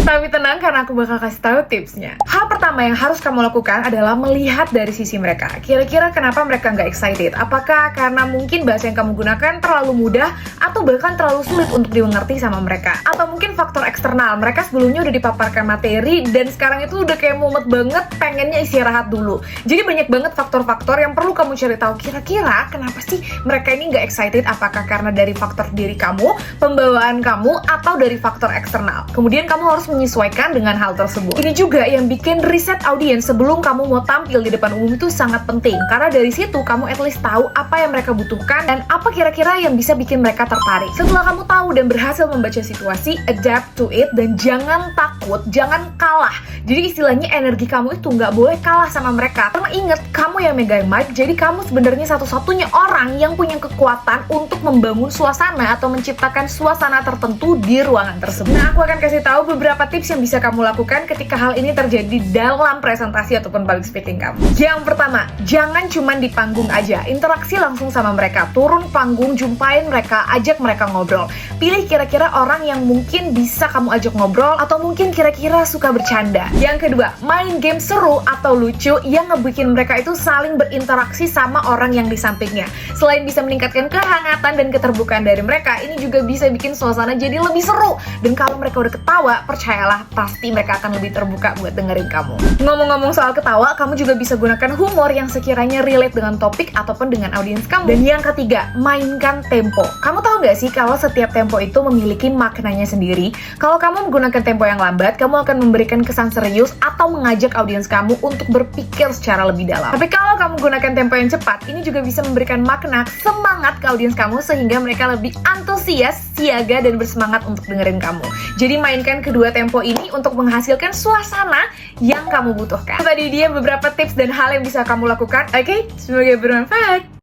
Tapi tenang, karena aku bakal kasih tahu tipsnya. Hal pertama yang harus kamu lakukan adalah melihat dari sisi mereka. Kira-kira kenapa mereka nggak excited? Apakah karena mungkin bahasa yang kamu gunakan terlalu mudah atau bahkan terlalu sulit untuk dimengerti sama mereka? Atau mungkin faktor eksternal, mereka sebelumnya udah dipaparkan materi dan sekarang itu udah kayak mumet banget, pengennya istirahat dulu. Jadi banyak banget faktor-faktor yang perlu kamu cari tahu. Kira-kira kenapa sih mereka ini nggak excited? Apakah karena dari faktor diri kamu, pembawaan kamu, atau dari faktor eksternal? Kemudian kamu harus menyesuaikan dengan hal tersebut. Ini juga yang bikin riset audiens sebelum kamu mau tampil di depan umum itu sangat penting, karena dari situ kamu at least tahu apa yang mereka butuhkan dan apa kira-kira yang bisa bikin mereka tertarik. Setelah kamu tahu dan berhasil membaca situasi, adapt to it, dan jangan takut, jangan kalah. Jadi istilahnya energi kamu itu nggak boleh kalah sama mereka. Karena inget, kamu yang megang mic, jadi kamu sebenarnya satu-satunya orang yang punya kekuatan untuk membangun suasana atau menciptakan suasana tertentu di ruangan tersebut. Nah, aku akan kasih tahu beberapa tips yang bisa kamu lakukan ketika hal ini terjadi dalam presentasi ataupun public speaking kamu. Yang pertama, jangan cuman di panggung aja, interaksi langsung sama mereka. Turun panggung, jumpain mereka, ajak mereka ngobrol. Pilih kira-kira orang yang mungkin bisa kamu ajak ngobrol atau mungkin kira-kira suka bercanda. Yang kedua, main game seru atau lucu yang ngebikin mereka itu saling berinteraksi sama orang yang di sampingnya. Selain bisa meningkatkan kehangatan dan keterbukaan dari mereka, ini juga bisa bikin suasana jadi lebih seru. Dan kalau mereka udah ketawa, percayalah pasti mereka akan lebih terbuka buat dengerin kamu. Ngomong-ngomong soal ketawa, kamu juga bisa gunakan humor yang sekiranya relate dengan topik ataupun dengan audiens kamu. Dan yang ketiga, mainkan tempo. Kamu tahu nggak sih kalau setiap tempo itu memiliki maknanya sendiri? Kalau kamu menggunakan tempo yang lambat, kamu akan memberikan kesan serius atau mengajak audiens kamu untuk berpikir secara lebih dalam. Tapi kalau kamu gunakan tempo yang cepat, ini juga bisa memberikan makna semangat ke audiens kamu sehingga mereka lebih antusias, siaga, dan bersemangat untuk dengerin kamu. Jadi mainkan kedua tempo ini untuk menghasilkan suasana yang kamu butuhkan. Tadi dia beberapa tips dan hal yang bisa kamu lakukan. Oke, semoga bermanfaat.